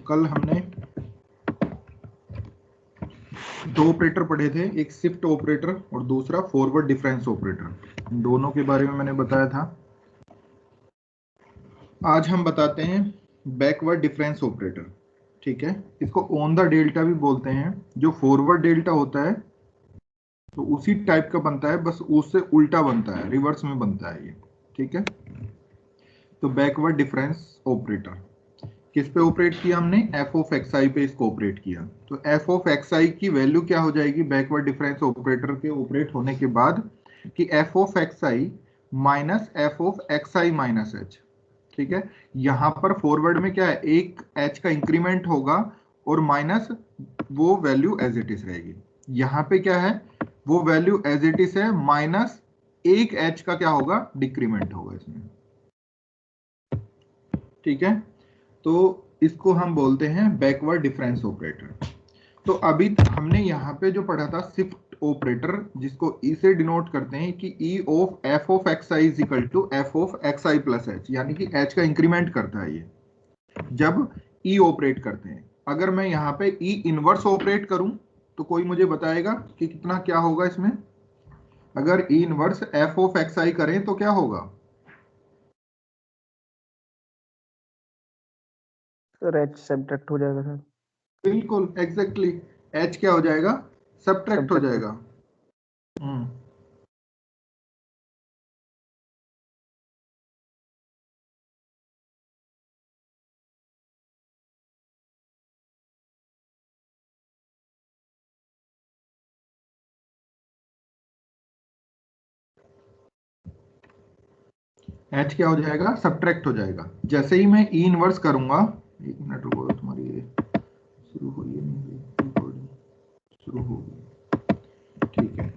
कल हमने दो ऑपरेटर पढ़े थे, एक शिफ्ट ऑपरेटर और दूसरा फॉरवर्ड डिफरेंस ऑपरेटर। इन दोनों के बारे में मैंने बताया था। आज हम बताते हैं बैकवर्ड डिफरेंस ऑपरेटर। ठीक है, इसको ऑन द डेल्टा भी बोलते हैं। जो फॉरवर्ड डेल्टा होता है तो उसी टाइप का बनता है, बस उससे उल्टा बनता है, रिवर्स में बनता है ये। ठीक है, तो बैकवर्ड डिफरेंस ऑपरेटर किस पे ऑपरेट किया हमने? एफ ऑफ एक्स आई पे इसको ऑपरेट किया। तो एफ ऑफ एक्स आई की वैल्यू क्या हो जाएगी बैकवर्ड डिफरेंस ऑपरेटर के ऑपरेट होने के बाद? कि F of x i minus F of x i minus H. ठीक है, यहां पर फॉरवर्ड में क्या है, एक एच का इंक्रीमेंट होगा और माइनस वो वैल्यू एज इट इज रहेगी। यहां पे क्या है, वो वैल्यू एज इट इज है, माइनस एक एच का क्या होगा, डिक्रीमेंट होगा इसमें। ठीक है, तो इसको हम बोलते हैं बैकवर्ड डिफरेंस ऑपरेटर। तो अभी हमने यहाँ पे जो पढ़ा था शिफ्ट ऑपरेटर, जिसको ई से डिनोट करते हैं कि E of F of x I is equal to F of x I plus H, यानी कि एच का इंक्रीमेंट करता है ये जब ई ऑपरेट करते हैं। अगर मैं यहाँ पे ई इनवर्स ऑपरेट करूं तो कोई मुझे बताएगा कि कितना क्या होगा इसमें? अगर e inverse f of x i करें तो क्या होगा? सर एच सब्ट्रैक्ट हो जाएगा सर। बिल्कुल एग्जैक्टली, एच क्या हो जाएगा? सब्ट्रैक्ट हो जाएगा। एच क्या हो जाएगा? सब्ट्रैक्ट हो जाएगा। जैसे ही मैं ई इनवर्स करूंगा, एक मिनट रुको, तुम्हारी ये शुरू हुई है नहीं, रिकॉर्डिंग शुरू हो गई। ठीक है,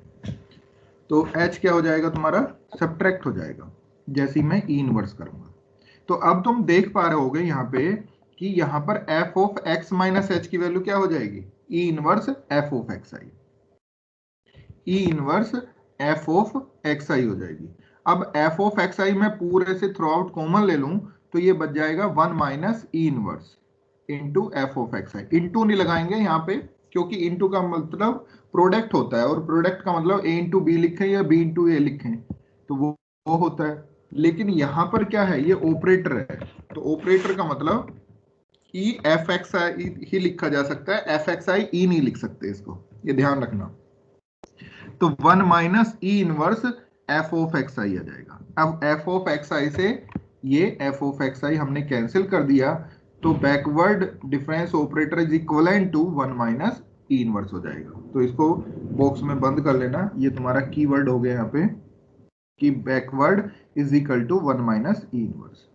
तो एच क्या हो जाएगा तुम्हारा? सब्ट्रैक्ट हो जाएगा जैसे ही मैं ई इनवर्स करूंगा। तो अब तुम देख पा रहे होगे यहाँ पे कि यहाँ पर f of x minus h की वैल्यू क्या हो जाएगी? E inverse f of x i, e inverse f of x i हो जाएगी। अब एफ ऑफ एक्स आई मैं पूरे से थ्रू आउट कॉमन ले लूं तो ये बच जाएगा 1 minus E inverse into f of x I. Into नहीं लगाएंगे यहाँ पे, क्योंकि इंटू का मतलब प्रोडक्ट होता है, और प्रोडक्ट का मतलब ए इंटू बी लिखें या बी इंटू ए लिखें तो वो होता है। लेकिन यहाँ पर क्या है, ये ऑपरेटर है, तो ऑपरेटर का मतलब ई एफ एक्स आई ही लिखा जा सकता है, एफ एक्स आई ई नहीं लिख सकते, इसको ये ध्यान रखना। तो 1 minus E inverse f of x i आ जाएगा। अब एफ ऑफ एक्स आई से ये एफ ऑफ एक्स आई हमने कैंसिल कर दिया, तो backward difference operator is equivalent to 1 minus E inverse हो जाएगा। तो इसको बॉक्स में बंद कर लेना, ये तुम्हारा कीवर्ड हो गया यहाँ पे कि backward is equal to 1 minus E inverse.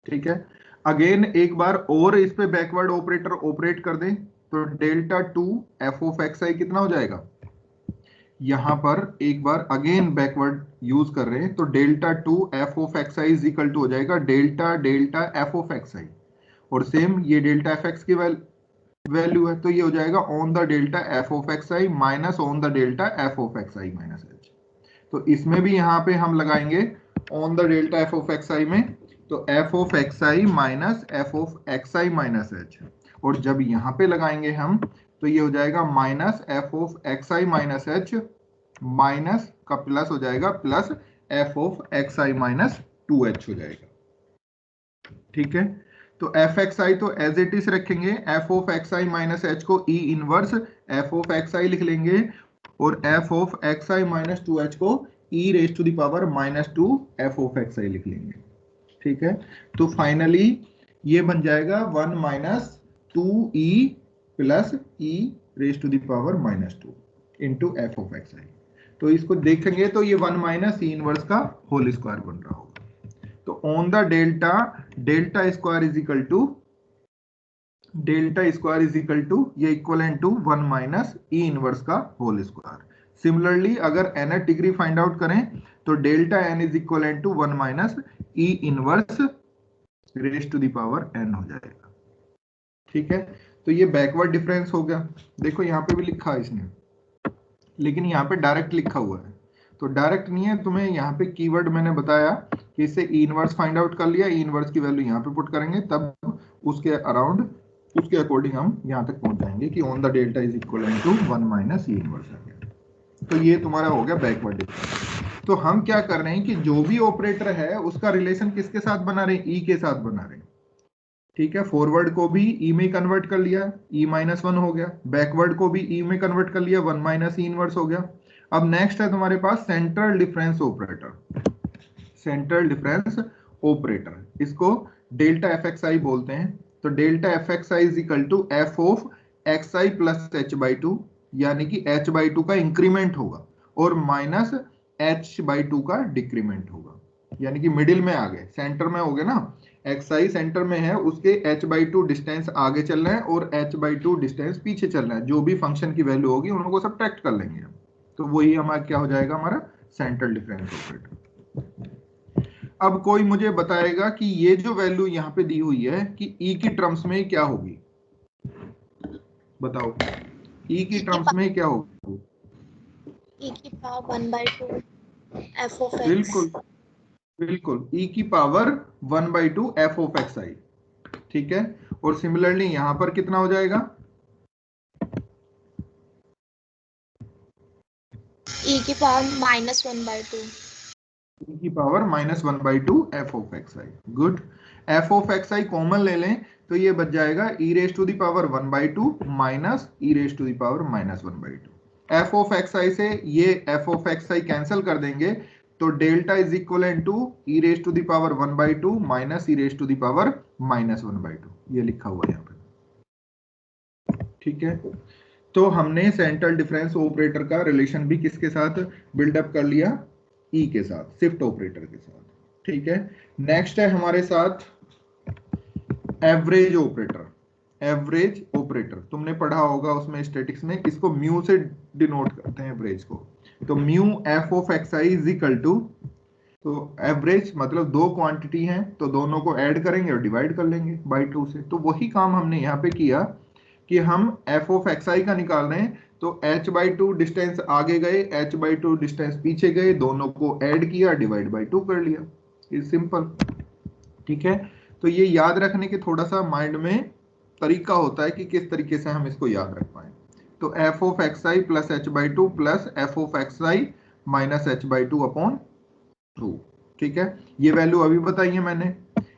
ठीक है, अगेन एक बार और इस पे बैकवर्ड ऑपरेटर ऑपरेट कर दें तो डेल्टा 2 एफ ऑफ एक्स आई कितना हो जाएगा? यहां पर एक बार अगेन बैकवर्ड यूज कर रहे हैं तो delta 2 f of x I is equal to हो जाएगा delta delta f of x i, और सेम ये डेल्टा एफ एक्स की वैल्यू है तो ये हो जाएगा on the delta f of x i minus on the delta f of x i minus h. तो इसमें भी यहाँ पे हम लगाएंगे on the delta f of x i में, तो f of x i minus F of x i minus H, और जब यहाँ पे लगाएंगे हम तो ये हो जाएगा minus F of x i minus H minus का प्लस हो जाएगा plus F of x i minus 2h हो जाएगा। ठीक है, तो एफ एक्स आई तो एज इट इज रखेंगे, f of x i minus h को e inverse f of x i लिख लेंगे, और f of x i minus 2h को e raise to the power minus 2 f of x i लिख लेंगे। ठीक है, तो फाइनली ये बन जाएगा 1 minus 2e plus e raise to the power minus 2 into f of x i. तो इसको देखेंगे तो ये 1 माइनस ई इनवर्स का होल स्क्वायर बन रहा होगा। तो on the delta, delta square is equal to ये equivalent to 1 minus E inverse का होल स्क्वायर। सिमिलरली अगर nth डिग्री फाइंड आउट करें तो delta n is equivalent to 1 minus E inverse raise to the power n हो जाएगा। ठीक है, तो ये बैकवर्ड डिफरेंस हो गया। देखो यहाँ पे भी लिखा है इसने, लेकिन यहाँ पे डायरेक्ट लिखा हुआ है, तो डायरेक्ट नहीं है, तुम्हें यहाँ पे कीवर्ड मैंने बताया कि इससे ई इनवर्स फाइंड आउट कर लिया, ई इनवर्स की वैल्यू यहाँ पे पुट करेंगे, तब उसके अराउंड उसके अकॉर्डिंग हम यहाँ तक पहुंच जाएंगे कि on the delta is equal to 1 minus E inverse आ गया। तो ये तुम्हारा हो गया बैकवर्ड डिफरेंस। तो हम क्या कर रहे हैं कि जो भी ऑपरेटर है उसका रिलेशन किसके साथ बना रहे हैं, ई के साथ बना रहे हैं। ठीक है, फॉरवर्ड को भी ई में कन्वर्ट कर लिया, ई माइनस वन हो गया, बैकवर्ड को भी ई में कन्वर्ट कर लिया, 1 माइनस ई इनवर्स हो गया। अब नेक्स्ट है तुम्हारे पास central difference operator. Central difference operator, इसको डेल्टा एफ एक्स आई बोलते हैं। तो delta f x I is equal to F of x I plus h by two, यानी कि एच बाई टू का इंक्रीमेंट होगा और माइनस एच बाई टू का डिक्रीमेंट होगा, यानी कि मिडिल में आ गए, सेंटर में हो गए ना। एक्स आई सेंटर में है, उसके एच बाई टू डिस्टेंस आगे चल रहे हैं और एच बाई टू डिस्टेंस पीछे चल रहा है। जो भी फंक्शन की वैल्यू होगी उनको सब्ट्रैक्ट कर लेंगे हम, तो वही हमारा क्या हो जाएगा, हमारा सेंट्रल डिफरेंस ऑपरेटर। अब कोई मुझे बताएगा कि ये जो वैल्यू यहाँ पे दी हुई है कि ई की टर्म्स में क्या होगी, बताओ ई की टर्म्स में क्या होगी? e की पावर 1/2 f of x। बिल्कुल बिल्कुल, ई की पावर 1/2 एफ ऑफ एक्स आई। ठीक है, और सिमिलरली यहां पर कितना हो जाएगा, e की पावर -1/2। ई की power -1/2 f of x i. Good, f of x i common ले लें तो ये बच जाएगा e raise to the power 1/2 minus E raise to the power -1/2। F of x i से ये f of x i cancel कर देंगे, तो delta is equal to E raise to the power 1/2 minus E raise to the power -1/2, ये लिखा हुआ है यहाँ पे। ठीक है, तो हमने सेंट्रल डिफरेंस ऑपरेटर का रिलेशन भी किसके साथ बिल्डअप कर लिया, ई के साथ, शिफ्ट ऑपरेटर के साथ। ठीक है, नेक्स्ट है हमारे साथ एवरेज ऑपरेटर। एवरेज ऑपरेटर तुमने पढ़ा होगा उसमें स्टैटिक्स में, इसको म्यू से डिनोट करते हैं एवरेज को। तो mu F of x I is equal to, तो एवरेज मतलब दो क्वांटिटी हैं तो दोनों को ऐड करेंगे और डिवाइड कर लेंगे बाई 2 से। तो वही काम हमने यहाँ पे किया कि हम एफ ऑफ एक्स आई का निकाल रहे हैं, तो h बाई टू डिस्टेंस आगे गए, h बाई टू डिस्टेंस पीछे गए, दोनों को ऐड किया, डिवाइड बाई 2 कर लिया, इज सिंपल। ठीक है, तो ये याद रखने के थोड़ा सा माइंड में तरीका होता है कि किस तरीके से हम इसको याद रख पाए। तो f of x I plus h by two plus F of x i minus h by two upon 2। ठीक है, ये वैल्यू अभी बताई है मैंने,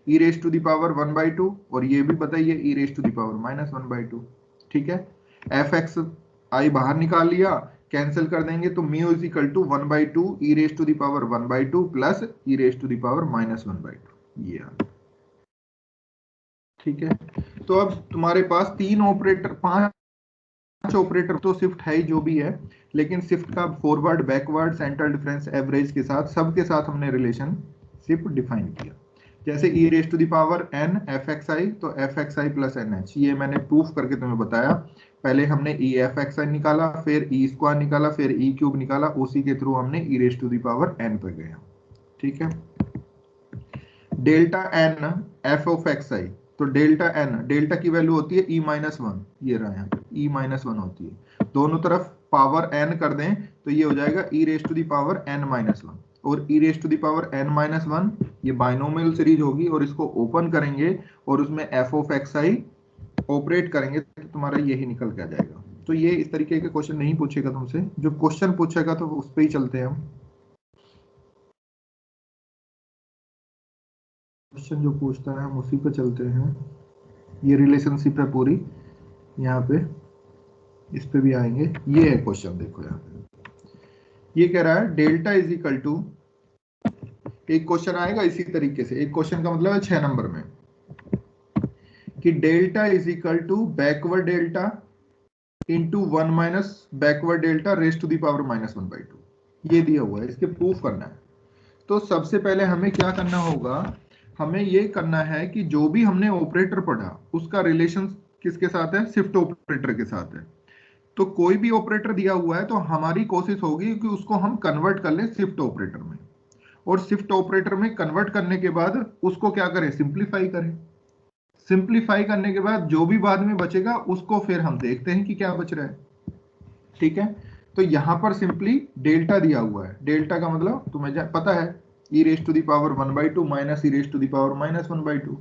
ई रेज टू द पावर 1/2, और ये भी बताइए ई रेज टू द पावर -1/2। ठीक है, एफ एक्स आई बाहर निकाल लिया, कैंसिल कर देंगे, तो mu is equal to 1/2 e raise to the power 1/2 plus e raise to the power -1/2, ये आ गया। ठीक है, तो अब तुम्हारे पास 3 ऑपरेटर, 5 ऑपरेटर तो शिफ्ट है ही जो भी है, लेकिन शिफ्ट का forward, backward, central difference, average के साथ सबके साथ हमने रिलेशनशिप डिफाइन किया। जैसे e raise to the power n f x i, तो एफ एक्स आई प्लस एन एच, ये मैंने प्रूफ करके तुम्हें बताया। पहले हमने ई एफ एक्स आई निकाला, फिर ई स्क्वायर निकाला, फिर ई क्यूब निकाला, उसी के थ्रू हमने e raise to the power n पे गए। ठीक है, delta n f of x i, तो डेल्टा n, डेल्टा की वैल्यू होती है e -1, ये रहा यहाँ पे e -1 होती है, दोनों तरफ पावर n कर दें तो ये हो जाएगा e raise to the power n -1, और e raise to the power n -1 ये बाइनोमियल सीरीज होगी, और इसको ओपन करेंगे और उसमें f of x I operate करेंगे तो तुम्हारा यही निकल के आ जाएगा। तो ये इस तरीके के क्वेश्चन नहीं पूछेगा तुमसे, जो क्वेश्चन पूछेगा तो उस पर ही चलते हैं हम। क्वेश्चन जो पूछता है हम उसी पे चलते हैं। ये रिलेशनशिप है पूरी, यहाँ पे इस पे भी आएंगे। ये है क्वेश्चन, देखो यहाँ पे ये कह रहा है डेल्टा इज इक्वल टू, एक क्वेश्चन आएगा इसी तरीके से, एक क्वेश्चन का मतलब है 6 नंबर में, कि delta is equal to backward delta into 1 minus backward delta raise to the power -1/2, ये दिया हुआ है, इसके प्रूफ करना है। तो सबसे पहले हमें क्या करना होगा, हमें ये करना है कि जो भी हमने ऑपरेटर पढ़ा उसका रिलेशन किसके साथ है, शिफ्ट ऑपरेटर के साथ है। तो कोई भी ऑपरेटर दिया हुआ है तो हमारी कोशिश होगी कि उसको हम कन्वर्ट कर लें शिफ्ट ऑपरेटर में, और शिफ्ट ऑपरेटर में कन्वर्ट करने के बाद उसको क्या करें, सिंप्लीफाई करें। सिंप्लीफाई करने के बाद जो भी बाद में बचेगा उसको फिर हम देखते हैं कि क्या बच रहा है। ठीक है, तो यहां पर सिंपली डेल्टा दिया हुआ है, डेल्टा का मतलब तुम्हें पता है e raise to the power 1/2 minus E raise to the power -1/2।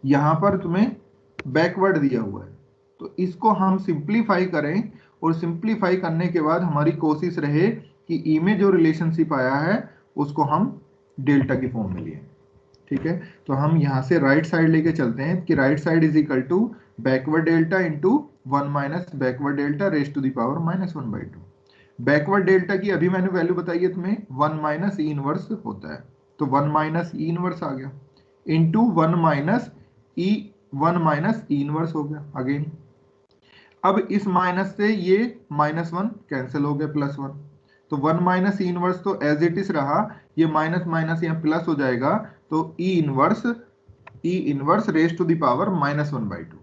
यहां पर तुम्हें बैकवर्ड दिया हुआ है। तो इसको हम सिंप्लीफाई करें और सिंप्लीफाई करने के बाद हमारी कोशिश रहे कि ई में जो रिलेशनशिप आया है उसको हम डेल्टा की फॉर्म में लिए। ठीक है, तो हम यहाँ से राइट साइड लेके चलते हैं कि right side is equal to backward delta into 1 minus backward delta raise to the power -1/2। Backward delta की अभी मैंने वैल्यू बताई है तुम्हें, 1 माइनस ई इनवर्स होता है, तो 1 माइनस ई इनवर्स आ गया इंटू 1 माइनस ई इनवर्स हो गया अगेन। अब इस माइनस से ये -1 कैंसिल हो गया, +1, तो 1 माइनस ई इनवर्स तो एज इट इज रहा, ये माइनस माइनस यहाँ प्लस हो जाएगा, तो E inverse raise to the power -1/2।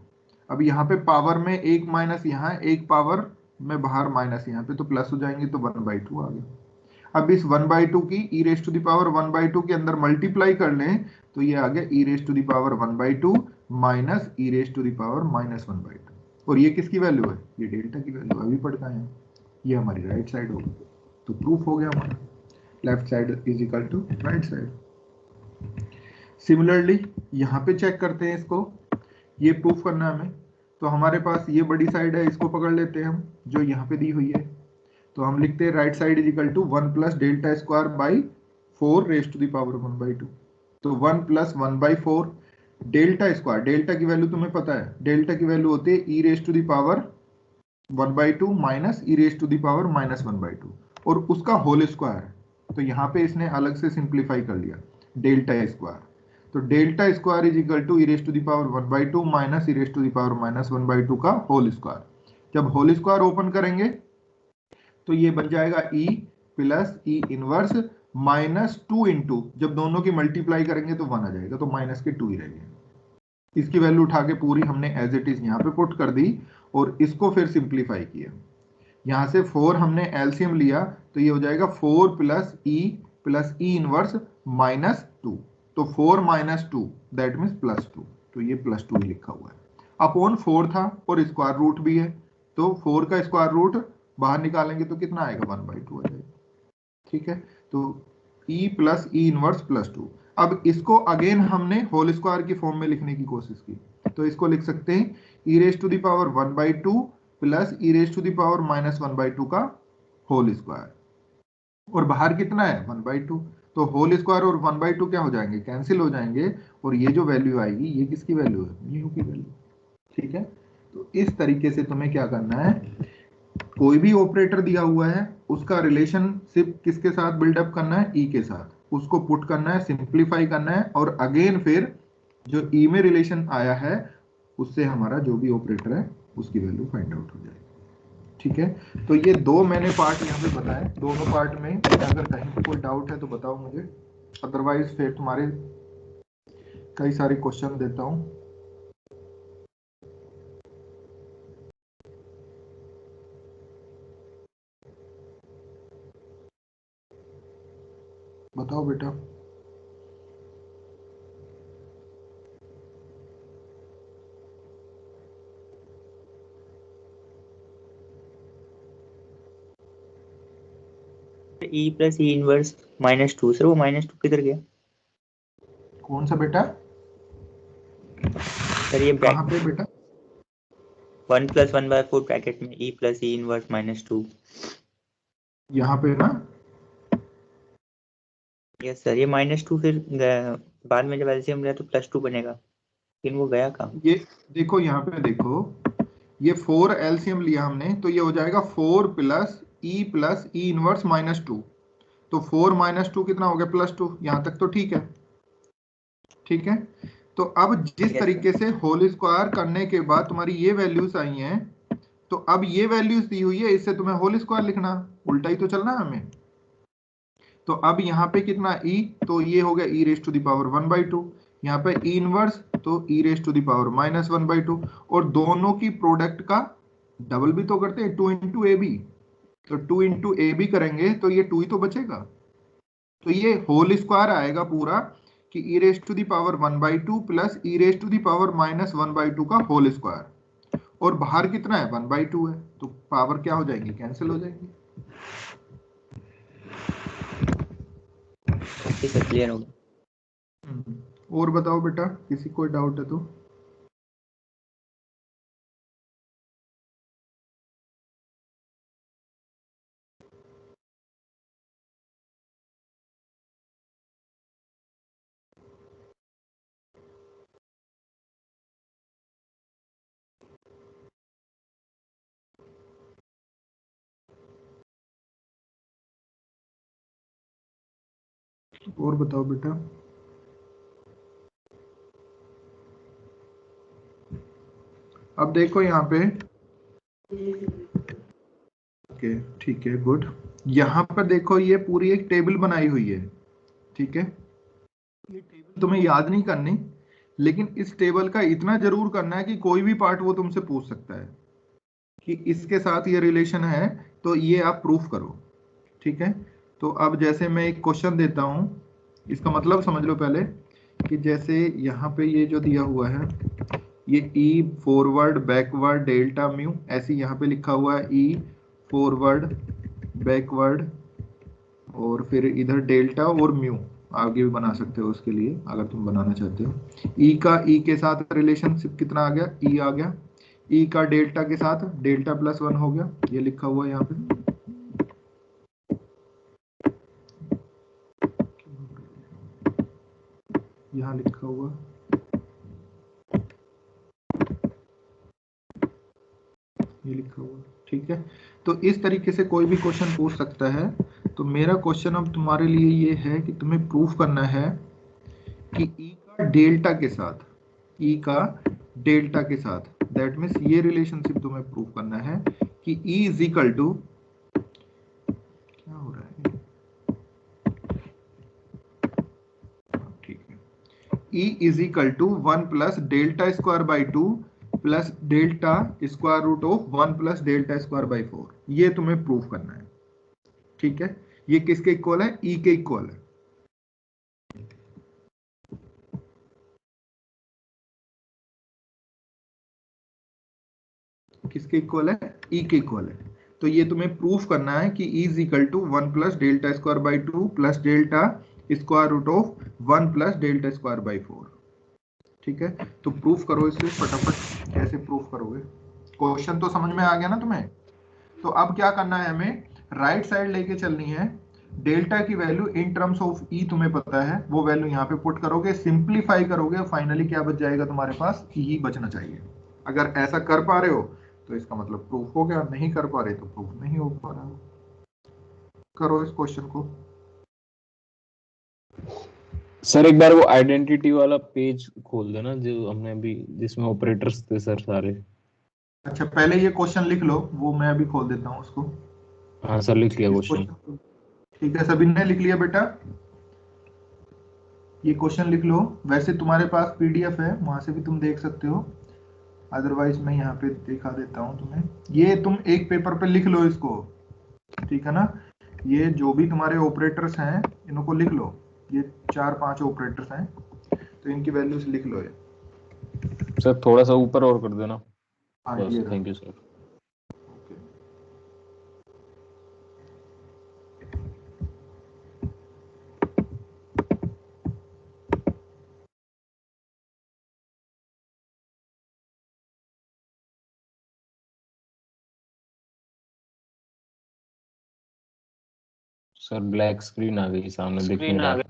अब यहाँ पे पावर में एक माइनस यहाँ, एक पावर में बाहर माइनस यहाँ पे, तो प्लस हो जाएंगे, तो 1/2 आ गया। अब इस 1/2 की ई रेज टू द पावर 1/2 के अंदर मल्टीप्लाई कर लें, तो ये आ गया e raise to the power 1/2 minus E raise to the power -1/2। और ये किसकी वैल्यू है? ये डेल्टा की वैल्यू अभी पढ़ का है, ये हमारी राइट साइड होगी। तो प्रूफ हो गया हमारा, left side is equal to right side. Similarly यहाँ पे चेक करते हैं इसको, ये प्रूफ करना है हमें। तो हमारे पास ये बड़ी साइड है, इसको पकड़ लेते हैं हम, जो यहाँ पे दी हुई है। तो हम लिखते हैं right side is equal to 1 plus delta square by 4 raise to the power 1/2। तो 1 प्लस 1/4 डेल्टा स्क्वायर, डेल्टा की वैल्यू तुम्हें पता है, डेल्टा की वैल्यू होती है e raise to the power 1/2 minus E raise to the power -1/2 और उसका होल स्क्वायर। तो यहाँ पे इसने अलग से सिंप्लीफाई कर लिया, डेल्टा स्क्वायर। तो delta square is equal to E raise to the power 1/2 minus E raise to the power -1/2 का होल स्क्वायर। जब होल स्क्वायर ओपन करेंगे तो ये बन जाएगा E plus E inverse -2 into, जब दोनों की मल्टीप्लाई करेंगे तो 1 आ जाएगा, तो माइनस के 2 ही रहेंगे। इसकी वैल्यू उठा के पूरी हमने एज इट इज यहाँ पे पुट कर दी और इसको फिर सिंप्लीफाई किया। यहाँ से 4 हमने एलसीएम लिया, तो ये हो जाएगा 4 प्लस ई इनवर्स -2, तो 4 - 2 दैट मीन्स +2, तो ये +2 ही लिखा हुआ है। अपॉन 4 था और स्क्वायर रूट भी है, तो 4 का स्क्वायर रूट बाहर निकालेंगे तो कितना आएगा? 1/2 आ जाएगा। ठीक है, तो ई प्लस ई इनवर्स +2। अब इसको अगेन हमने होल स्क्वायर की फॉर्म में लिखने की कोशिश की, तो इसको लिख सकते हैं e raise to the power 1/2 plus e raise to the power -1/2 का होल स्क्वायर, और बाहर कितना है? 1/2, तो होल स्क्वायर और 1/2 क्या हो जाएंगे? कैंसिल हो जाएंगे, और ये जो वैल्यू आएगी ये किसकी वैल्यू है? म्यू की वैल्यू। ठीक है, तो इस तरीके से तुम्हें क्या करना है, कोई भी ऑपरेटर दिया हुआ है उसका रिलेशनशिप किसके साथ बिल्डअप करना है? ई के साथ, उसको पुट करना है, सिंप्लीफाई करना है, और अगेन फिर जो ई में रिलेशन आया है उससे हमारा जो भी ऑपरेटर है उसकी वैल्यू फाइंड आउट हो जाएगी। ठीक है, तो ये दो मैंने पार्ट यहाँ पे बताए, दोनों पार्ट में अगर कहीं पे कोई डाउट है तो बताओ मुझे, अदरवाइज फिर तुम्हारे कई सारे क्वेश्चन देता हूँ। बताओ बेटा। ई प्लस ई इनवर्स -2, सर वो -2 किधर गया? कौन सा बेटा? सर ये कहाँ पे बेटा? 1 + 1/4 ब्रैकेट में ई प्लस ई इनवर्स -2। यहाँ पे ना, यस सर, ये -2 फिर बाद में जब एलसीएम लिया तो +2 बनेगा, लेकिन वो गया कहाँ? ये देखो, यहाँ पे देखो, ये 4 एलसीएम लिया हमने, तो ये हो जाएगा 4 प्लस ई इनवर्स -2, तो 4 - 2 कितना हो गया? +2। यहाँ तक तो ठीक है। ठीक है, तो अब जिस Yes, तरीके से होल स्क्वायर करने के बाद तुम्हारी ये वैल्यूज आई हैं, तो अब ये वैल्यूज दी हुई है, इससे तुम्हें होल स्क्वायर लिखना, उल्टा ही तो चलना है हमें। तो अब यहाँ पे कितना ई, तो ये हो गया e raise to the power 1/2, यहाँ पे ई इनवर्स तो ई रेज टू द पावर -1/2, और दोनों की प्रोडक्ट का डबल भी तो करते हैं, 2 × AB, तो 2 × AB करेंगे तो ये 2 ही तो बचेगा, तो ये होल स्क्वायर आएगा पूरा कि e raise to the power 1/2 plus e raise to the power -1/2 का होल स्क्वायर, और बाहर कितना है? 1/2 है, तो पावर क्या हो जाएंगी? कैंसिल हो जाएंगी। ओके सर, क्लियर हो गया। और बताओ बेटा, किसी कोई डाउट है तो? और बताओ बेटा। अब देखो यहाँ पे, ओके ठीक है गुड। यहाँ पर देखो ये पूरी एक टेबल बनाई हुई है, ठीक है। ये टेबल तुम्हें याद नहीं करनी, लेकिन इस टेबल का इतना जरूर करना है कि कोई भी पार्ट वो तुमसे पूछ सकता है कि इसके साथ ये रिलेशन है, तो ये आप प्रूफ करो, ठीक है। तो अब जैसे मैं एक क्वेश्चन देता हूं, इसका मतलब समझ लो पहले कि जैसे यहाँ पे ये जो दिया हुआ है, ये ई फॉरवर्ड बैकवर्ड डेल्टा म्यू, ऐसे यहाँ पे लिखा हुआ है ई फॉरवर्ड बैकवर्ड, और फिर इधर डेल्टा और म्यू आगे भी बना सकते हो उसके लिए अगर तुम बनाना चाहते हो। ई का ई के साथ रिलेशनशिप कितना आ गया, ई आ गया। ई का डेल्टा के साथ डेल्टा प्लस 1 हो गया, ये लिखा हुआ है यहाँ पे। यहाँ लिखा हुआ, ये लिखा हुआ, ठीक है। तो इस तरीके से कोई भी क्वेश्चन पूछ सकता है। तो मेरा क्वेश्चन अब तुम्हारे लिए ये है कि तुम्हें प्रूफ करना है कि ई का डेल्टा के साथ, ई का डेल्टा के साथ, दैट मीन्स ये रिलेशनशिप तुम्हें प्रूफ करना है कि ई इज इक्वल टू, क्या हो रहा है, ठीक है, E is equal to 1 plus delta square by 2 plus delta square root of 1 plus delta square by 4, ये तुम्हें प्रूफ करना है, ठीक है। ये किसके इक्वल है, ई के इक्वल है। किसके इक्वल है, ई के इक्वल है। तो ये तुम्हें प्रूफ करना है कि E is equal to 1 plus delta square by 2 plus delta square root of 1 plus delta square by 4, ठीक है। तो प्रूफ करो इसे फटाफट, कैसे प्रूफ करोगे। क्वेश्चन तो समझ में आ गया ना तुम्हें। तो अब क्या करना है, हमें राइट साइड लेके चलनी है। डेल्टा की वैल्यू इन टर्म्स ऑफ ई तुम्हें पता है, वो वैल्यू यहाँ पे पुट करोगे, सिंप्लीफाई करोगे, फाइनली क्या बच जाएगा तुम्हारे पास, ई ही बचना चाहिए। अगर ऐसा कर पा रहे हो तो इसका मतलब प्रूफ हो गया, नहीं कर पा रहे तो प्रूफ नहीं हो पा रहा। करो इस क्वेश्चन को। सर एक बार वो आइडेंटिटी वाला पेज खोल देना जो हमने अभी, जिसमें ऑपरेटर्स थे सर सारे। अच्छा पहले ये क्वेश्चन लिख लो, वो मैं अभी खोल देता हूँ उसको। हाँ सर लिख लिया इस क्वेश्चन। क्वेश्चन, ठीक है, सभी ने लिख लिया बेटा, ये क्वेश्चन लिख लो। वैसे तुम्हारे पास पीडीएफ है, वहां से भी तुम देख सकते हो, अदरवाइज मैं यहाँ पे दिखा देता हूँ तुम्हें। ये तुम एक पेपर पे लिख लो इसको, ठीक है ना। ये जो भी तुम्हारे ऑपरेटर्स हैं इनको लिख लो, ये 4-5 ऑपरेटर्स हैं, तो इनकी वैल्यूज लिख लो ये। सर थोड़ा सा ऊपर और कर देना हाँ बस, ये thank you sir. Sir black screen आ गई सामने, दिख नहीं रहा।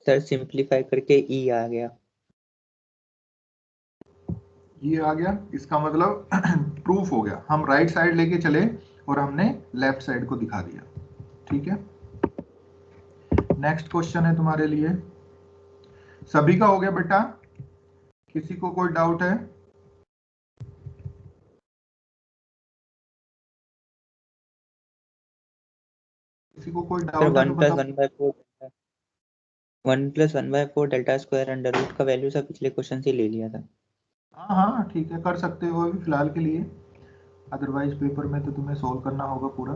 सर सिंप्लीफाई करके ई आ गया। ये आ गया, इसका मतलब प्रूफ हो गया, हम राइट साइड लेके चले और हमने लेफ्ट साइड को दिखा दिया। ठीक है, नेक्स्ट क्वेश्चन है तुम्हारे लिए। सभी का हो गया बेटा? किसी को कोई डाउट है? किसी को कोई सर डाउट है तो बताओ। 1+1/4 डेल्टा स्क्वायर अंडर रूट का वैल्यू सर पिछले क्वेश्चन से ले लिया था। हाँ हाँ ठीक है, कर सकते हो अभी फिलहाल के लिए, अदरवाइज पेपर में तो तुम्हें सोल्व करना होगा पूरा।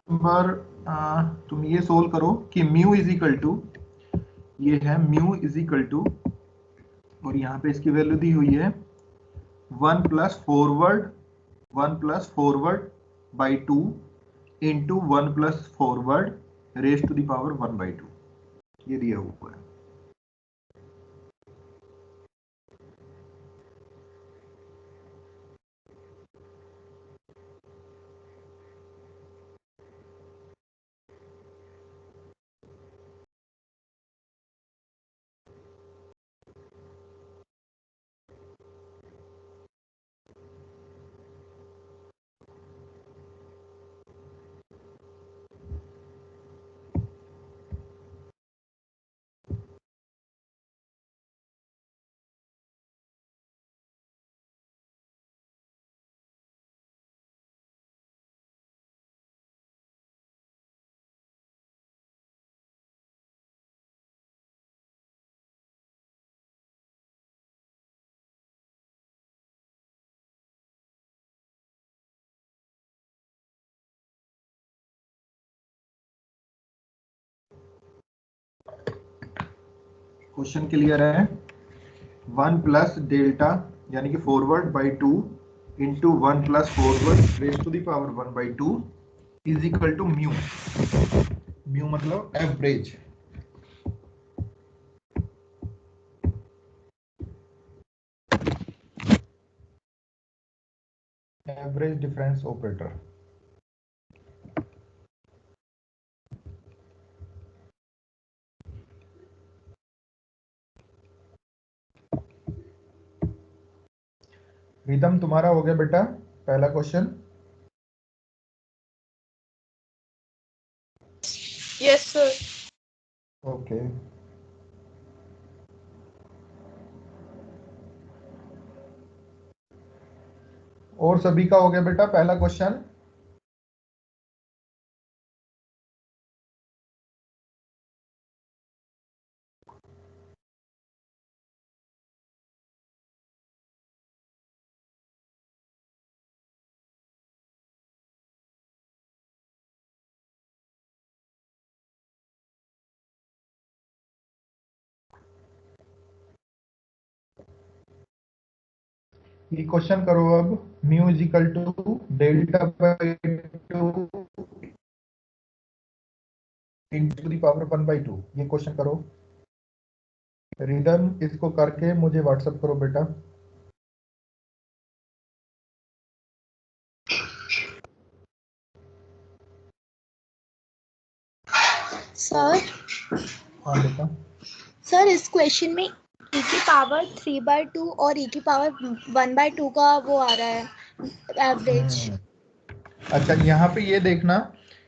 नंबर तुम ये सोल्व करो कि म्यू इज इक्वल टू, ये है म्यू इज इक्वल टू, और यहाँ पे इसकी वैल्यू दी हुई है 1 plus forward by 2 into 1 plus forward raise to the power 1/2, ये दिया हुआ है। क्वेश्चन क्लियर है? 1 प्लस डेल्टा यानी कि forward by 2 into 1 plus forward raise to the power 1/2 is equal to mu. Mu मतलब average. Average difference operator. Rhythm तुम्हारा हो गया बेटा पहला क्वेश्चन? Yes sir. ओके, और सभी का हो गया बेटा पहला क्वेश्चन? ये क्वेश्चन करो अब, mu is equal to delta by 2 into the power 1/2, ये क्वेश्चन करो। रिदम इसको करके मुझे व्हाट्सएप करो बेटा। सर हाँ बेटा, सर इस क्वेश्चन में e की पावर 3/2 और e की पावर 1/2 का वो आ रहा है एवरेज। अच्छा यहाँ पे ये देखना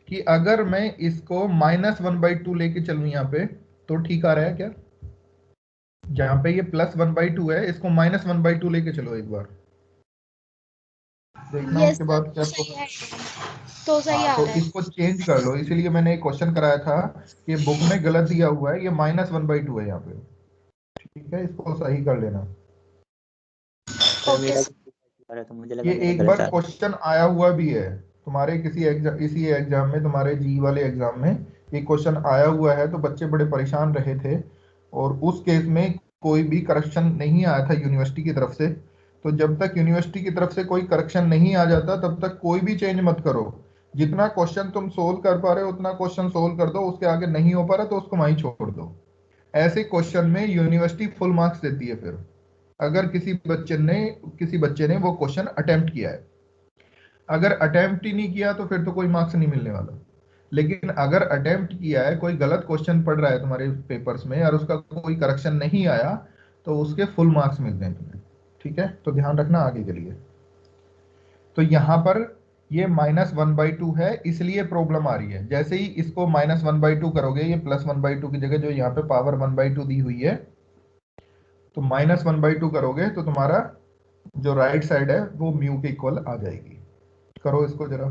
कि अगर मैं इसको -1/2 लेके चलूं यहाँ पे तो ठीक आ रहा है क्या? जहाँ पे ये +1/2 है, इसको -1/2 लेके चलो एक बार, देखना यस उसके सर, बाद तो क्या सही है, तो सही आ तो रहा है। इसको चेंज कर लो। इसीलिए मैंने एक क्वेश्चन कराया था कि बुक में गलत दिया हुआ है, ये -1/2 है यहाँ पे। ठीक है, इसको सही कर लेना। सर ओके मेरा सर। आ रहा था, मुझे लगा ये मेरा एक गलत बार आ रहा। क्वेश्चन आया हुआ भी है तुम्हारे किसी एग्जाम, इसी एग्जाम में, तुम्हारे जी वाले एग्जाम में एक क्वेश्चन आया हुआ है, तो बच्चे बड़े परेशान रहे थे, और उस केस में कोई भी करेक्शन नहीं आया था यूनिवर्सिटी की तरफ से। तो जब तक यूनिवर्सिटी की तरफ से कोई करेक्शन नहीं आ जाता तब तक कोई भी चेंज मत करो। जितना क्वेश्चन तुम सोल्व कर पा रहे हो उतना क्वेश्चन सोल्व कर दो, उसके आगे नहीं हो पा रहा तो उसको वहीं छोड़ दो। ऐसे क्वेश्चन में यूनिवर्सिटी फुल मार्क्स देती है फिर, अगर किसी बच्चे ने वो क्वेश्चन अटेम्प्ट किया है। अगर अटेम्प्ट ही नहीं किया तो फिर तो कोई मार्क्स नहीं मिलने वाला। लेकिन अगर अटेम्प्ट किया है, कोई गलत क्वेश्चन पढ़ रहा है तुम्हारे पेपर्स में और उसका कोई करेक्शन नहीं आया, तो उसके फुल मार्क्स मिलते हैं तुम्हें। ठीक है, तो ध्यान रखना आगे के लिए। तो यहाँ पर ये -1/2 है, इसलिए प्रॉब्लम आ रही है। जैसे ही इसको -1/2 करोगे, ये +1/2 की जगह जो यहाँ पे पावर 1/2 दी हुई है, तो -1/2 करोगे तो तुम्हारा जो राइट साइड है वो म्यू के इक्वल आ जाएगी। करो इसको जरा।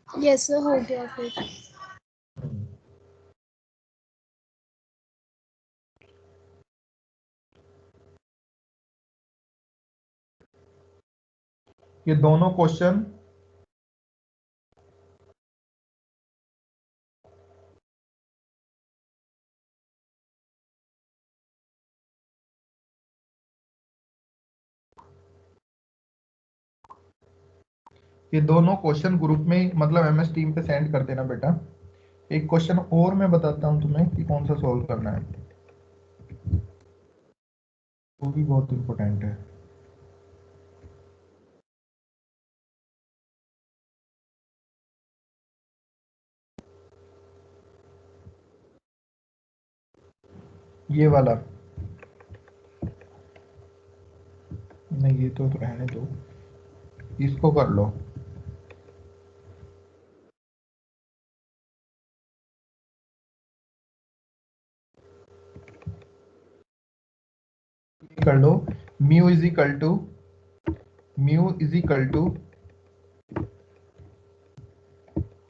यस सर, हो गया फिर। ये दोनों क्वेश्चन ग्रुप में, मतलब MS टीम पे सेंड कर देना बेटा। एक क्वेश्चन और मैं बताता हूँ तुम्हें कि कौन सा सॉल्व करना है, वो भी बहुत इंपॉर्टेंट है। ये वाला नहीं, ये तो रहने दो, इसको कर लो। ये कर लो, mu is equal to mu is equal to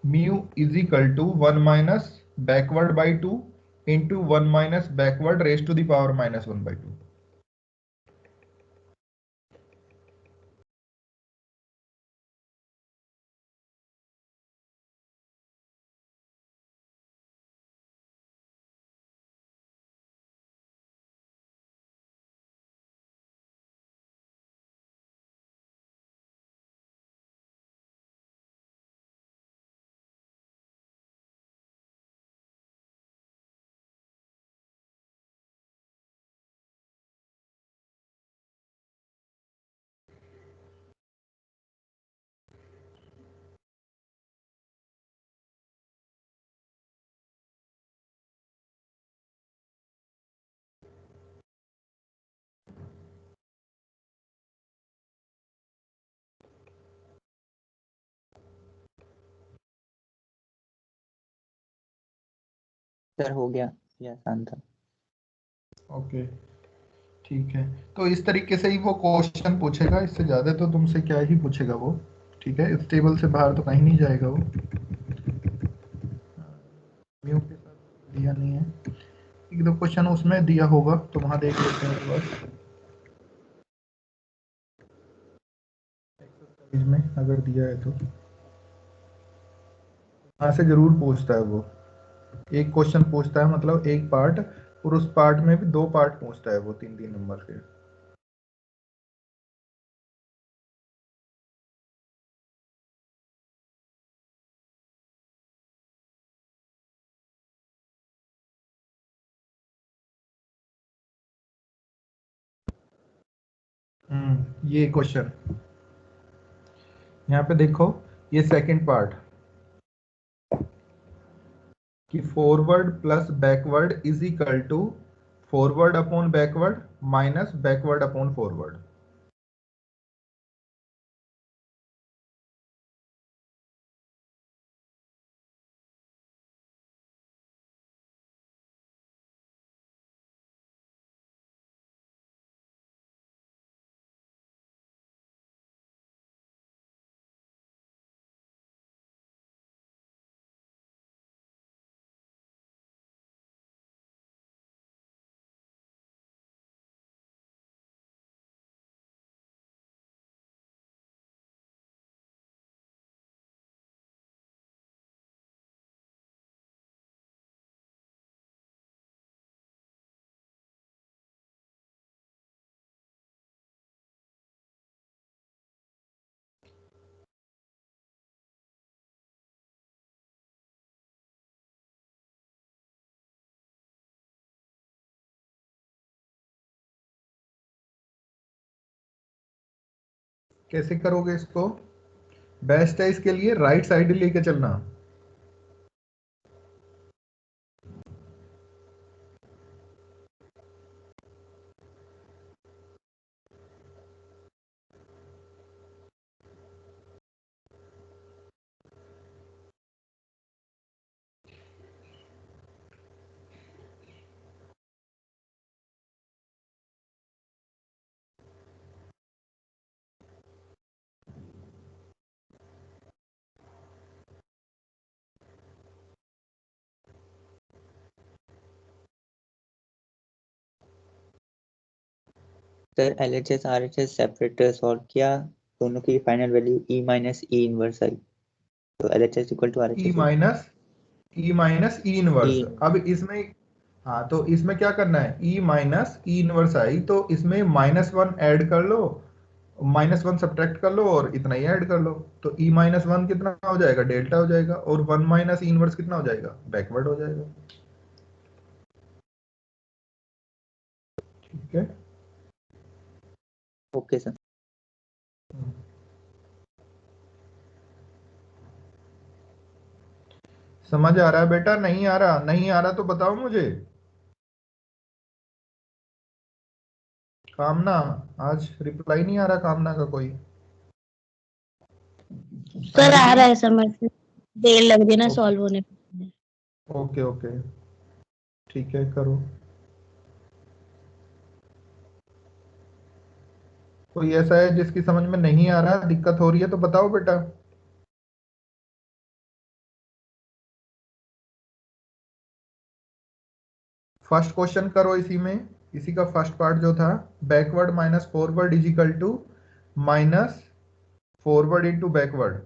mu is equal to 1 minus backward by 2 into 1 minus backward raise to the power -1/2। Sir हो गया, ये आसान था। ओके ठीक है, तो इस तरीके से ही वो क्वेश्चन पूछेगा, इससे ज्यादा तो तुमसे क्या ही पूछेगा वो। ठीक है, इस टेबल से बाहर तो कहीं नहीं जाएगा वो। म्यू के साथ दिया नहीं है, एक दो क्वेश्चन उसमें दिया होगा तो वहां देख लेते हैं एक बार। एक्सरसाइज में अगर दिया है तो वहां से जरूर पूछता है वो। एक क्वेश्चन पूछता है, मतलब एक पार्ट, और उस पार्ट में भी 2 पार्ट पूछता है वो 3-3 नंबर के। ये क्वेश्चन यहाँ पे देखो, ये सेकंड पार्ट कि forward plus backward is equal to forward upon backward minus backward upon forward. कैसे करोगे इसको? बेस्ट है इसके लिए राइट साइड लेके चलना। Sir LHS RHS separate solve किया, दोनों की final value E minus E inverse आई, तो LHS equal to E RHS minus E inverse. E अब इसमें हाँ, तो इसमें क्या करना है, ई माइनस ई इनवर्स आई, तो इसमें -1 ऐड कर लो, -1 सब्ट्रैक्ट कर लो और इतना ही ऐड कर लो, तो ई -1 कितना हो जाएगा, डेल्टा हो जाएगा, और 1 माइनस ई इनवर्स कितना हो जाएगा, बैकवर्ड हो जाएगा। ठीक है, ओके सर। समझ आ रहा है बेटा, नहीं आ रहा, नहीं आ रहा तो बताओ मुझे। कामना, आज रिप्लाई नहीं आ रहा कामना का कोई। सर आ रहा है समझ में, देर लग रही है ना सॉल्व होने में। ओके ओके, ठीक है, करो। कोई ऐसा है जिसकी समझ में नहीं आ रहा, दिक्कत हो रही है तो बताओ बेटा। फर्स्ट क्वेश्चन करो इसी में, इसी का फर्स्ट पार्ट जो था, backward minus forward is equal to minus forward into backward.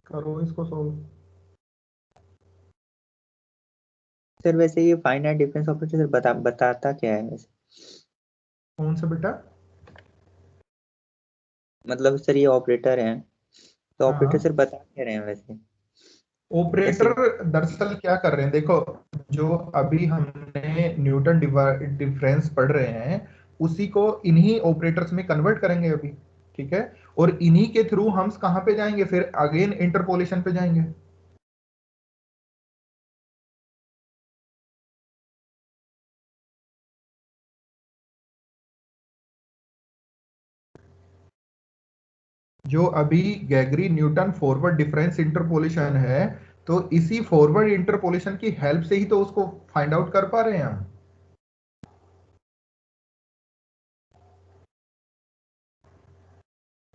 करो इसको सोल्व। सर वैसे ये फाइनाइट डिफरेंस ऑपरेटर सर बताता क्या है वैसे, कौन सा बेटा? मतलब सर ये ऑपरेटर है, तो ऑपरेटर हाँ, सर बता क्या रहे हैं वैसे, ऑपरेटर दरअसल क्या कर रहे हैं, देखो, जो अभी हमने न्यूटन डिफरेंस पढ़ रहे हैं, उसी को इन्हीं ऑपरेटर्स में कन्वर्ट करेंगे अभी। ठीक है, और इन्हीं के थ्रू हम कहां पे जाएंगे, फिर अगेन इंटरपोलेशन पे जाएंगे। जो अभी Gregory Newton forward difference interpolation है, तो इसी फॉरवर्ड इंटरपोलेशन की हेल्प से ही तो उसको फाइंड आउट कर पा रहे हैं हम।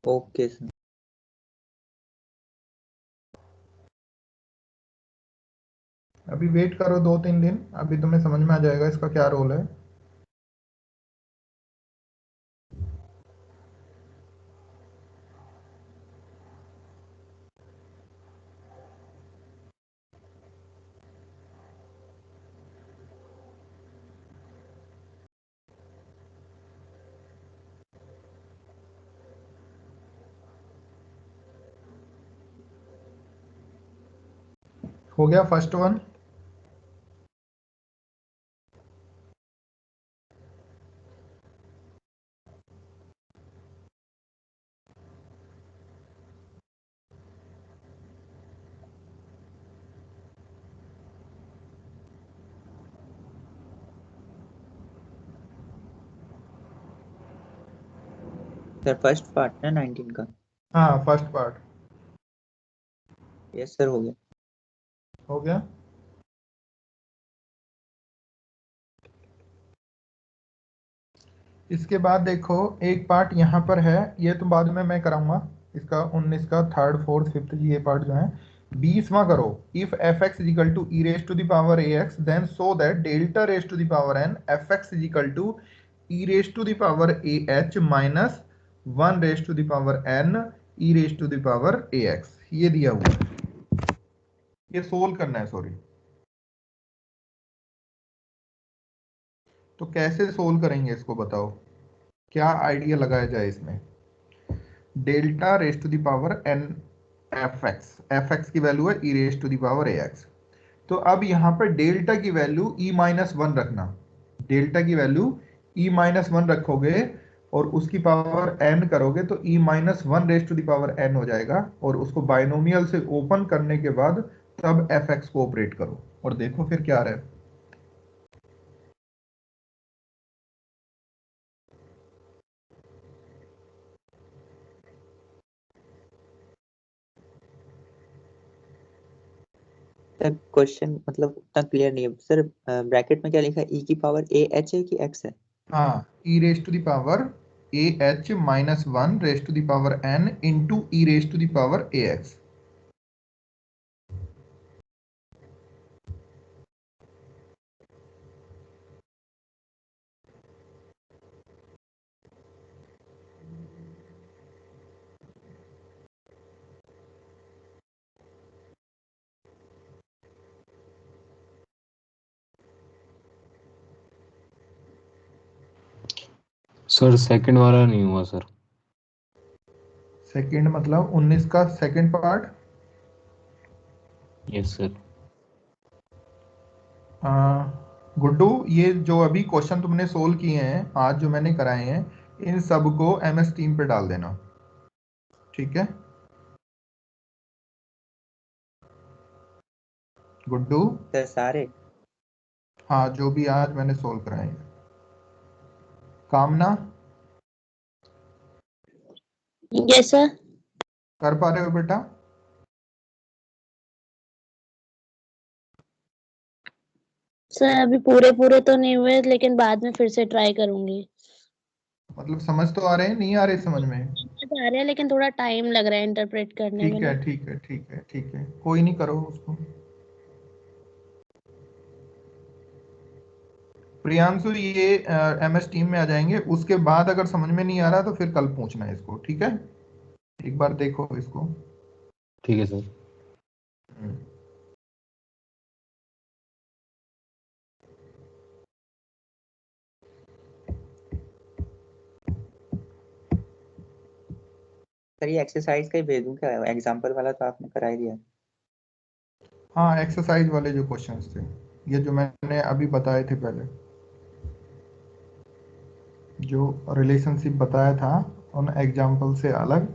Okay sir. अभी वेट करो 2-3 दिन, अभी तुम्हें समझ में आ जाएगा इसका क्या रोल है। हो गया first one. Sir first part ना 19 का। हाँ, फर्स्ट पार्ट यस सर, हो गया। हो गया। इसके बाद देखो, एक पार्ट यहाँ पर है, ये तो बाद में मैं कराऊंगा, इसका 19 का थर्ड फोर्थ फिफ्थ ये पार्ट जो है। 20वां करो, if F X is equal to E raise to the power A X then so that delta raise to the power N F X is equal to E raise to the power A H minus 1 raise to the power N E raise to the power A X, ये दिया हुआ है, ये solve करना है, sorry. तो कैसे solve करेंगे इसको बताओ, क्या आइडिया लगाया जाए इसमें। Delta raise to the power N F x की वैल्यू है e raise to the power A x. तो अब यहां पर डेल्टा की वैल्यू E-1 रखना, डेल्टा की वैल्यू E-1 रखोगे और उसकी पावर n करोगे तो E-1 raise to the power n हो जाएगा, और उसको बाइनोमियल से ओपन करने के बाद तब एफ एक्स को ऑपरेट करो और देखो फिर क्या आ रहा है। सर क्वेश्चन मतलब उतना क्लियर नहीं है सर, ब्रैकेट में क्या लिखा है, ई की पावर ए एच है कि एक्स है? हाँ, e raise to the power A h -1 raise to the power n into e raise to the power A x. Sir second वाला नहीं हुआ सर। सेकंड मतलब 19 का second part. Yes sir. Guddu, ये जो अभी क्वेश्चन तुमने सोल्व किए हैं आज जो मैंने कराए हैं, इन सब को MS टीम पे डाल देना, ठीक है गुड्डू? सर सारे? हाँ, जो भी आज मैंने सोल्व कराए हैं। कामना, यस सर। कर पा रहे हो बेटा? सर अभी पूरे पूरे तो नहीं हुए, लेकिन बाद में फिर से ट्राई करूंगी। मतलब समझ तो आ रहे हैं, नहीं आ रहे समझ में? समझ आ रहा है, लेकिन थोड़ा टाइम लग रहा है इंटरप्रेट करने में ठीक ना। है ठीक है ठीक है ठीक है, कोई नहीं, करो उसको। प्रियांशु, ये MS टीम में आ जाएंगे, उसके बाद अगर समझ में नहीं आ रहा तो फिर कल पूछना है इसको, ठीक है? एक बार देखो इसको। ठीक है सर। हम्म। सर ये एक्सरसाइज का ही भेज दूं क्या? एग्जाम्पल वाला तो आपने करा ही दिया। हाँ, एक्सरसाइज वाले जो क्वेश्चंस थे, ये जो मैंने अभी बताए थे पहले, जो रिलेशनशिप बताया था, उन एग्जाम्पल से अलग,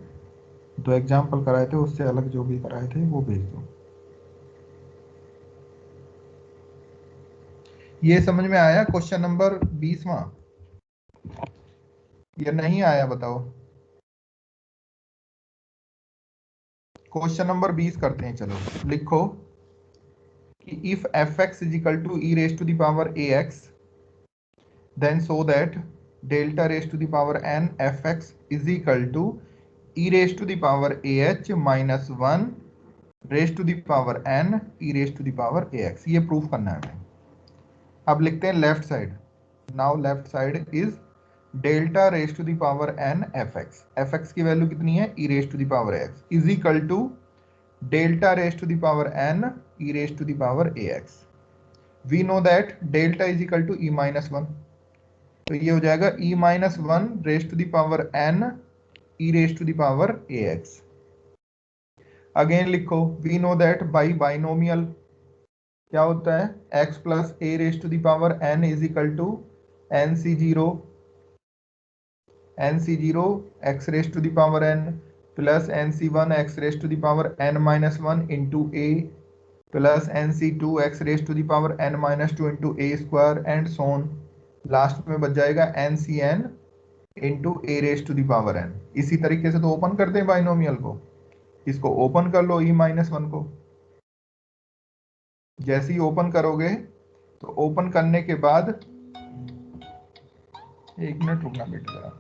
दो एग्जाम्पल कराए थे उससे अलग जो भी कराए थे वो भेज दो। ये समझ में आया क्वेश्चन नंबर 20वां या नहीं आया बताओ? क्वेश्चन नंबर 20 करते हैं, चलो लिखो कि if fx is equal to e raised to the power ax, then so that delta raised to the power n fx is equal to e raised to the power ah minus 1 raised to the power n e raised to the power ax। ये proof करना है हमें। अब लिखते हैं left side. Now left side is delta raise to the power n fx। fx की value कितनी है? e raise to the power x is equal to delta raise to the power n e raise to the power ax। We know that delta is equal to e minus 1, तो ये हो जाएगा e minus 1 raise to the power n e raise to the power ax। Again लिखो, we know that by binomial क्या होता है? x plus a raise to the power n is equal to nc0 x raise to the power n plus nc1 x raise to the power n minus 1 into a plus nc2 x raise to the power n minus 2 into a square and so on. Last में बच जाएगा ncn into A raise to the power n। इसी तरीके से तो open करते हैं binomial को, इसको ओपन कर लो e माइनस 1 को। जैसे ही ओपन करोगे तो ओपन करने के बाद, एक मिनट रुकना बेटा जरा।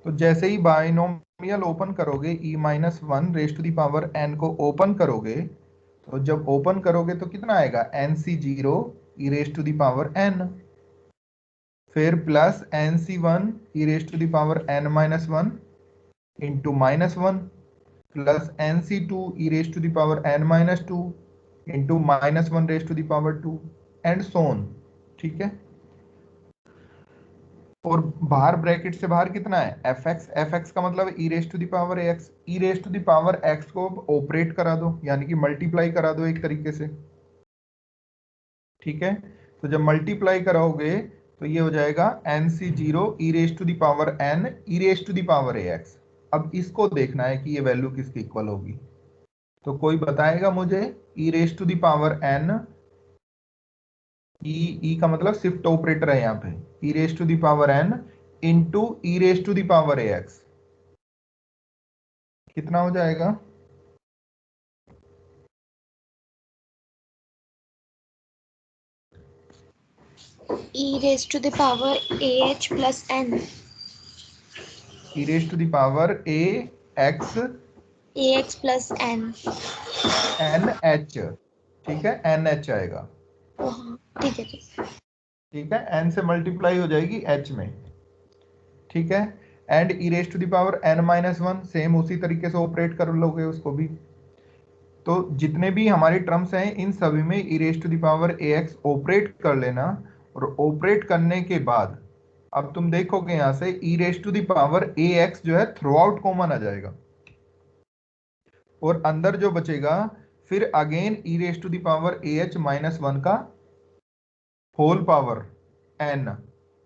तो जैसे ही बाइनोमियल ओपन करोगे, e minus 1 raise to the power n को ओपन करोगे, तो जब ओपन करोगे तो कितना आएगा? nc0 e raise to the power n, फिर plus nc1 e raise to the power n minus 1 into minus 1 plus nc2 e raise to the power n minus 2 into minus 1 raise to the power 2 and so on, ठीक है? और बाहर bracket से बाहर कितना है? fx का मतलब e raise to the power x। e raise to the power x को ऑपरेट करा दो, यानी कि मल्टीप्लाई करा दो एक तरीके से, ठीक है? तो जब मल्टीप्लाई कराओगे तो ये हो जाएगा nc0 e raise to the power n e raise to the power ax। अब इसको देखना है कि ये वैल्यू किसके इक्वल होगी, तो कोई बताएगा मुझे? e raise to the power n, E का मतलब शिफ्ट ऑपरेटर है यहाँ पे, e raise to the power n into E raise to the power A X, कितना हो जाएगा? e raised to the power ah plus n. E raise to the power A X ax plus n. N H, ठीक है, N H आएगा, ओ हाँ ठीक है ठीक। ठीक है, एन से मल्टीप्लाई हो जाएगी एच में, ठीक है। And E raise to the power N minus one, same उसी तरीके से ऑपरेट कर लोगे उसको भी। तो जितने भी हमारी टर्म्स हैं इन सभी में e raise to the power A x operate कर लेना, और ऑपरेट करने के बाद अब तुम देखोगे यहां से e raise to the power A x जो है थ्रू आउट कॉमन आ जाएगा, और अंदर जो बचेगा फिर again E raise to the power A H minus one का होल पावर एन,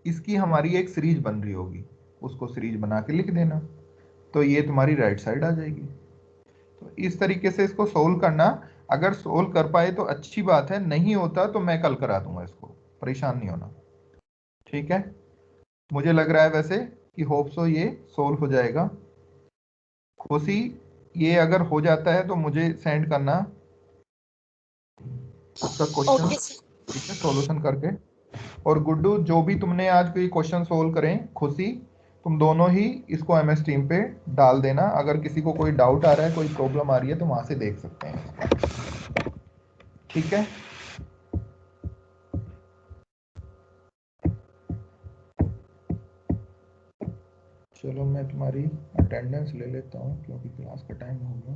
इसकी हमारी एक सीरीज बन रही होगी, उसको सीरीज बना के लिख देना, तो ये तुम्हारी राइट साइड आ जाएगी। तो इस तरीके से इसको सोल्व करना, अगर सोल्व कर पाए तो अच्छी बात है, नहीं होता तो मैं कल करा दूंगा, इसको परेशान नहीं होना, ठीक है। मुझे लग रहा है वैसे कि होप सो ये सोल्व हो जाएगा। खुशी, ये अगर हो जाता है तो मुझे सेंड करना उसका क्वेश्चन, ओके सर। ठीक है, सॉल्यूशन करके। और गुड्डू, जो भी तुमने आज कोई क्वेश्चन सोल्व करें, खुशी तुम दोनों ही इसको MS टीम पे डाल देना, अगर किसी को कोई डाउट आ रहा है, कोई प्रॉब्लम आ रही है तो वहां से देख सकते हैं, ठीक है। चलो मैं तुम्हारी अटेंडेंस ले लेता हूँ क्योंकि क्लास का टाइम हो गया।